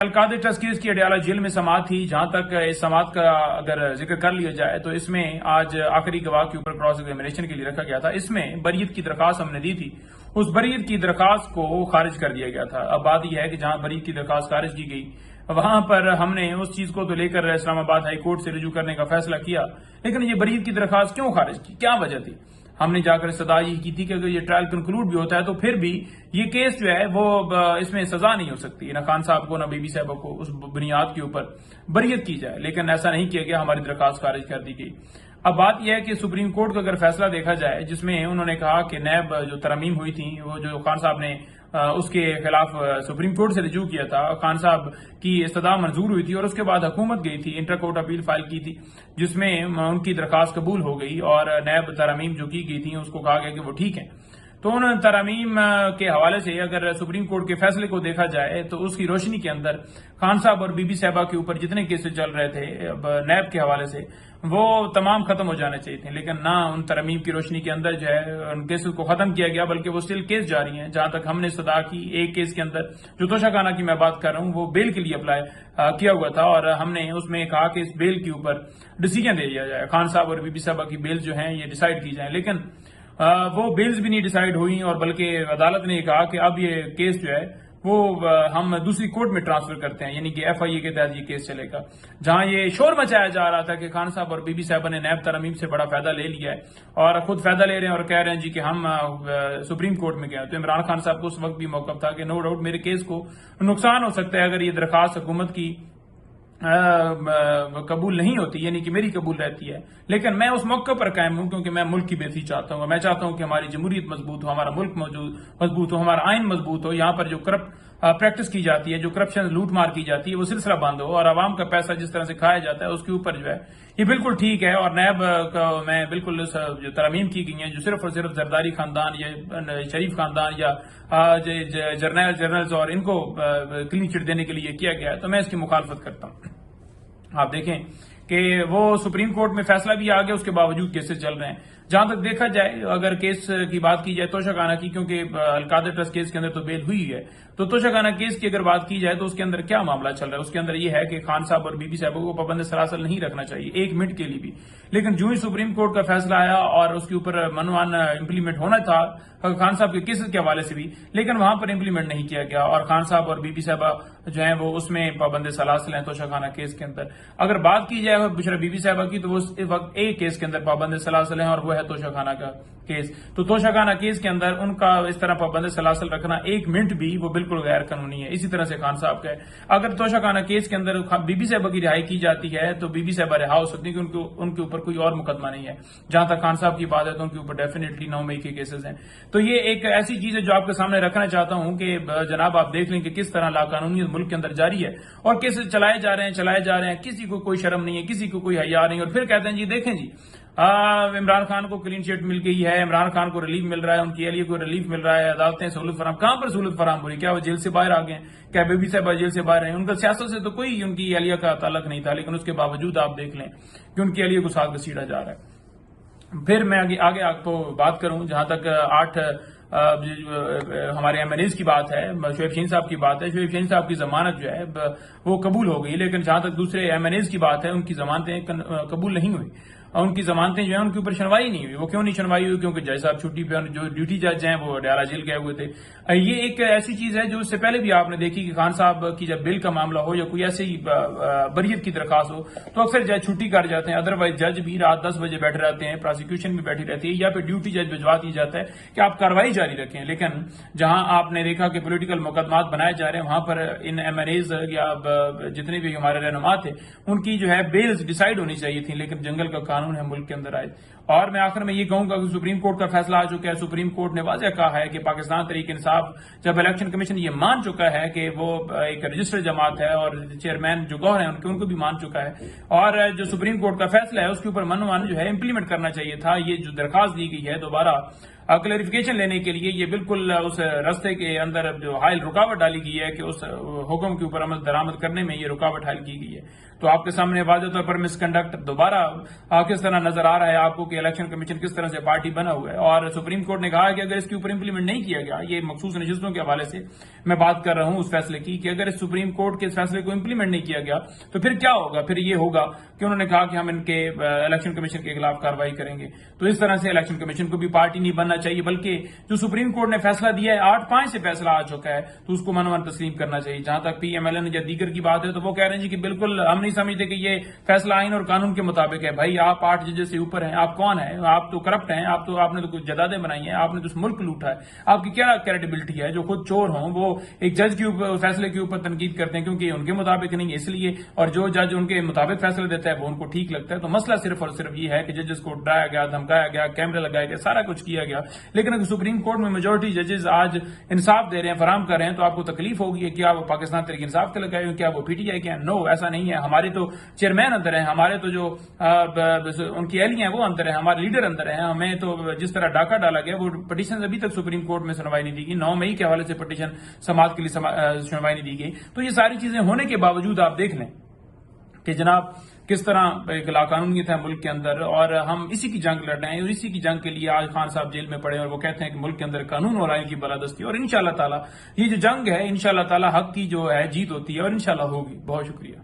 القادر trust case کی Adiala jail میں سماعت تھی. جہاں تک اس سماعت کا اگر ذکر کر لیا جائے تو اس میں آج آخری گواہ کے اوپر کراس ایگزامینیشن کے لیے رکھا گیا تھا. اس میں بریت کی درخواست ہم نے دی تھی, اس بریت کی درخواست کو خارج کر دیا گیا تھا. اب بات یہ ہے کہ جہاں بریت کی درخواست خارج کی گئی وہاں پر ہم نے اس چیز کو تو لے کر اسلام آباد ہائی کورٹ سے رجوع کرنے کا فیصلہ کیا, لیکن یہ بریت کی درخواست کیوں خارج کی, کیا وجہ تھی؟ ہم نے جا کر استدعا یہ کی تھی کہ اگر یہ ٹرائل کنکلوڈ بھی ہوتا ہے تو پھر بھی یہ کیس جو ہے وہ اس میں سزا نہیں ہو سکتی, نہ خان صاحب کو نہ بی بی صاحبہ کو اس بنیاد کے اوپر بریت کی جائے, لیکن ایسا نہیں کیا گیا, ہماری درخواست خارج کر دی گئی. اب بات یہ ہے کہ سپریم کورٹ کا اگر فیصلہ دیکھا جائے جس میں انہوں نے کہا کہ نیب جو ترامیم ہوئی تھی وہ جو خان صاحب نے اس کے خلاف سپریم کورٹ سے رجوع کیا تھا, خان صاحب کی استدعا منظور ہوئی تھی اور اس کے بعد حکومت گئی تھی انٹر کورٹ اپیل فائل کی تھی جس میں ان کی درخواست قبول ہو گئی اور نیب ترامیم جو کی گئی تھی اس کو کہا گیا کہ وہ ٹھیک ہیں. تو ان ترامیم کے حوالے سے اگر سپریم کورٹ کے فیصلے کو دیکھا جائے تو اس کی روشنی کے اندر خان صاحب اور بی بی صاحبہ کے اوپر جتنے کیسز چل رہے تھے نیب کے حوالے سے وہ تمام ختم ہو جانے چاہیے تھے, لیکن نہ ان ترامیم کی روشنی کے اندر جو ہے ان کیسز کو ختم کیا گیا بلکہ وہ اسٹل کیس جاری ہیں. جہاں تک ہم نے استدعا کی ایک کیس کے اندر جو توشہ خانہ کی میں بات کر رہا ہوں وہ بیل کے لیے اپلائی کیا ہوا تھا اور ہم نے اس میں کہا کہ اس بیل کے اوپر ڈیسیجن دے دیا جائے, خان صاحب اور بی بی صاحبہ کی بیل جو ہیں یہ ڈیسائیڈ کی جائیں, لیکن وہ بیلز بھی نہیں ڈیسائیڈ ہوئی اور بلکہ عدالت نے کہا کہ اب یہ کیس جو ہے وہ ہم دوسری کورٹ میں ٹرانسفر کرتے ہیں, یعنی کہ ایف آئی اے کے تحت یہ کیس چلے گا. جہاں یہ شور مچایا جا رہا تھا کہ خان صاحب اور بی بی صاحبہ نے نیب ترامیم سے بڑا فائدہ لے لیا ہے اور خود فائدہ لے رہے ہیں اور کہہ رہے ہیں جی کہ ہم سپریم کورٹ میں گئے, تو عمران خان صاحب کو اس وقت بھی موقف تھا کہ نو ڈاؤٹ میرے کیس کو نقصان ہو سکتا ہے اگر یہ درخواست حکومت کی قبول نہیں ہوتی, یعنی کہ میری قبول رہتی ہے, لیکن میں اس موقع پر قائم ہوں کیونکہ میں ملک کی بہتری چاہتا ہوں. میں چاہتا ہوں کہ ہماری جمہوریت مضبوط ہو, ہمارا ملک مضبوط ہو, ہمارا آئین مضبوط ہو, یہاں پر جو پریکٹس کی جاتی ہے, جو کرپشن لوٹ مار کی جاتی ہے وہ سلسلہ بند ہو اور عوام کا پیسہ جس طرح سے کھایا جاتا ہے اس کے اوپر جو ہے یہ بالکل ٹھیک ہے. اور نیب کا میں بالکل جو ترامیم کی گئی ہیں جو صرف اور صرف زرداری خاندان یا شریف خاندان یا جرنلز اور ان کو کلین چٹ دینے کے لیے کیا گیا ہے, تو میں اس کی مخالفت کرتا ہوں. آپ دیکھیں کہ وہ سپریم کورٹ میں فیصلہ بھی آ گیا, اس کے باوجود کیسز چل رہے ہیں. جہاں تک دیکھا جائے اگر کیس کی بات کی جائے توشہ خانہ کی, کیونکہ القادر ٹرسٹ کیس کے اندر تو بیل ہوئی ہے, تو توشہ خانہ کیس کی اگر بات کی جائے تو اس کے اندر کیا معاملہ چل رہا ہے. اس کے اندر یہ ہے کہ خان صاحب اور بی بی صاحبہ کو پابند سلاسل نہیں رکھنا چاہیے ایک منٹ کے لیے بھی, لیکن جو ہی سپریم کورٹ کا فیصلہ آیا اور اس کے اوپر منوان امپلیمنٹ ہونا تھا خان صاحب کے کیسز کے حوالے سے بھی, لیکن وہاں پر امپلیمنٹ نہیں کیا گیا اور خان صاحب اور بی بی صاحبہ جو ہیں وہ اس میں پابند سلاسل ہیں توشہ خانہ کیس کے اندر. اگر بات کی جائے بشرا بی بی صاحبہ کی تو وہ اس وقت ایک کیس کے اندر پابند سلاسل ہیں اور وہ ہے توشہ خانہ کا کیس. تو توشہ خانہ کیس کے اندر ان کا اس طرح پابند سلاسل رکھنا ایک منٹ بھی وہ بالکل غیر قانونی ہے. اسی طرح سے خان صاحب کا ہے, اگر توشہ خانہ کیس کے اندر بی بی صاحبہ کی رہائی کی جاتی ہے تو بی بی صاحبہ رہا ہو سکتی ہے کہ ان کے اوپر کوئی اور مقدمہ نہیں ہے. جہاں تک خان صاحب کی بات ہے تو ان کے اوپر ڈیفینیٹلی 9 مئی کے کیسز ہیں. تو یہ ایک ایسی چیز ہے جو آپ کے سامنے رکھنا چاہتا ہوں کہ جناب آپ دیکھ لیں کہ کس طرح لاقانونیت ملک کے اندر جاری ہے اور کیسز چلائے جا رہے ہیں, کسی کو کوئی شرم نہیں ہے, کسی کو کوئی حیا نہیں, اور پھر کہتے ہیں جی دیکھیں جی عمران خان کو کلین چٹ مل گئی ہے, عمران خان کو ریلیف مل رہا ہے, ان کی اہلیہ کو ریلیف مل رہا ہے, عدالتیں سہولت فراہم. کہاں پر سہولت فراہم ہو رہی, کیا وہ جیل سے باہر آ گئے, کیا بی بی صاحبہ جیل سے باہر ہیں؟ ان کا سیاست سے تو کوئی ان کی اہلیہ کا تعلق نہیں تھا, لیکن اس کے باوجود آپ دیکھ لیں کہ ان کی اہلیہ کو ساتھ گھسیٹا جا رہا ہے. پھر میں آگے آپ کو بات کروں, جہاں تک 8 ہمارے ایم این ایز کی بات ہے, شعیب شہین صاحب کی بات ہے, شعیب شہین صاحب کی ضمانت جو ہے وہ قبول ہو گئی, لیکن جہاں تک دوسرے ایم این ایز کی بات ہے ان کی ضمانتیں قبول نہیں ہوئی. ان کی ضمانتیں جو ہیں ان کے اوپر سنوائی نہیں ہوئی. وہ کیوں نہیں سنوائی ہوئی؟ کیونکہ جج صاحب چھٹی پہ, جو ڈیوٹی جج ہیں وہ اڈیالہ جیل گئے ہوئے تھے. یہ ایک ایسی چیز ہے جو اس سے پہلے بھی آپ نے دیکھی کہ خان صاحب کی جب بل کا معاملہ ہو یا کوئی ایسی بریت کی درخواست ہو تو اکثر جج چھٹی کر جاتے ہیں, ادروائز جج بھی رات 10 بجے بیٹھے رہتے ہیں, پروسیکیوشن بھی بیٹھی رہتی ہے, یا پھر ڈیوٹی جج بھجوا دی جاتا ہے کہ آپ کارروائی جاری رکھیں. لیکن جہاں آپ نے دیکھا کہ پولیٹیکل مقدمات بنائے جا رہے ہیں وہاں پر ان ایم این ایز یا جتنے بھی ہمارے رہنما تھے ان کی جو ہے بیلز ڈیسائیڈ ہونی چاہیے تھی, لیکن جنگل کا قانون ہے ملک کے اندر آئے. اور میں آخر میں یہ کہوں گا کہ سپریم کورٹ کا فیصلہ آ چکا ہے. سپریم کورٹ نے واضح کہا ہے کہ پاکستان تحریک انصاف, جب الیکشن کمیشن یہ مان چکا ہے کہ وہ ایک رجسٹرڈ جماعت ہے اور چیئرمین جو گوہر ہیں ان کو بھی مان چکا ہے, اور جو سپریم کورٹ کا فیصلہ ہے اس کے اوپر منوان جو ہے امپلیمنٹ کرنا چاہیے تھا. یہ جو درخواست دی گئی ہے دوبارہ کلیریفیکیشن لینے کے لیے یہ بالکل اس راستے کے اندر جو حائل رکاوٹ ڈالی گئی ہے کہ اس حکم کے اوپر عمل درآمد کرنے میں یہ رکاوٹ حائل کی گئی ہے. تو آپ کے سامنے واضح طور پر مس کنڈکٹ دوبارہ کس طرح نظر آ رہا ہے آپ کو کہ الیکشن کمیشن کس طرح سے پارٹی بنا ہوا ہے. اور سپریم کورٹ نے کہا کہ اگر اس کے اوپر امپلیمنٹ نہیں کیا گیا, یہ مخصوص نشستوں کے حوالے سے میں بات کر رہا ہوں اس فیصلے کی, کہ اگر اس سپریم کورٹ کے اس فیصلے کو امپلیمنٹ نہیں کیا گیا تو پھر کیا ہوگا. پھر یہ ہوگا کہ انہوں نے کہا کہ ہم ان کے الیکشن کمیشن کے خلاف کارروائی کریں گے. تو اس طرح سے الیکشن کمیشن کو بھی پارٹی نہیں بننا چاہیے, بلکہ جو سپریم کورٹ نے فیصلہ دیا ہے 8-5 سے فیصلہ آ چکا ہے تو اس کو من تسلیم کرنا چاہیے. جہاں تک پی ایم ایل این یا دیگر کی بات ہے تو وہ کہہ رہے ہیں جی کہ بالکل ہم نہیں سمجھتے کہ یہ فیصلہ آئین اور قانون کے مطابق ہے. بھائی آپ 8 ججز سے اوپر ہیں, آپ کون ہیں؟ آپ تو کرپٹ ہیں, آپ نے تو کچھ جدادیں بنائی ہیں, آپ نے تو اس ملک لوٹا ہے. آپ کی کیا کریڈیبلٹی ہے جو خود چور ہوں وہ ایک جج کے اوپر فیصلے کے اوپر تنقید کرتے ہیں کیونکہ یہ ان کے مطابق نہیں ہے اس لیے, اور جو جج ان کے مطابق فیصلہ دیتا ہے وہ ان کو ٹھیک لگتا ہے. تو مسئلہ صرف اور صرف یہ ہے کہ ججز کو ڈرایا گیا, دھمکایا گیا, کیمرے لگائے گئے, سارا کچھ کیا گیا. لیکن اگر سپریم کورٹ میں میجورٹی ججز آج انصاف دے رہے ہیں, فراہم کر رہے ہیں, تو آپ کو تکلیف ہوگی کہ کیا وہ پاکستان تحریک انصاف کے لگائے, کیا وہ پی ٹی آئی کے ہیں؟ نو, ایسا نہیں ہے. ہمارے تو چیئرمین اندر ہیں, ہمارے تو جو ان کی اہلیاں ہیں وہ اندر ہیں, ہمارے لیڈر اندر ہیں. ہمیں تو جس طرح ڈاکہ ڈالا گیا وہ پٹیشن ابھی تک سپریم کورٹ میں سنوائی نہیں دی گئی. 9 مئی کے حوالے سے پٹیشن سماعت کے لیے سنوائی نہیں دی گئی. تو یہ ساری چیزیں ہونے کے باوجود آپ دیکھ لیں کہ جناب کس طرح ایک لاقانونیت ہے ملک کے اندر, اور ہم اسی کی جنگ لڑ رہے ہیں, اور اسی کی جنگ کے لیے آج خان صاحب جیل میں پڑے, اور وہ کہتے ہیں کہ ملک کے اندر قانون اور آئین کی بالادستی, اور انشاءاللہ تعالی یہ جو جنگ ہے انشاءاللہ تعالی حق کی جو ہے جیت ہوتی ہے, اور انشاءاللہ ہوگی. بہت شکریہ.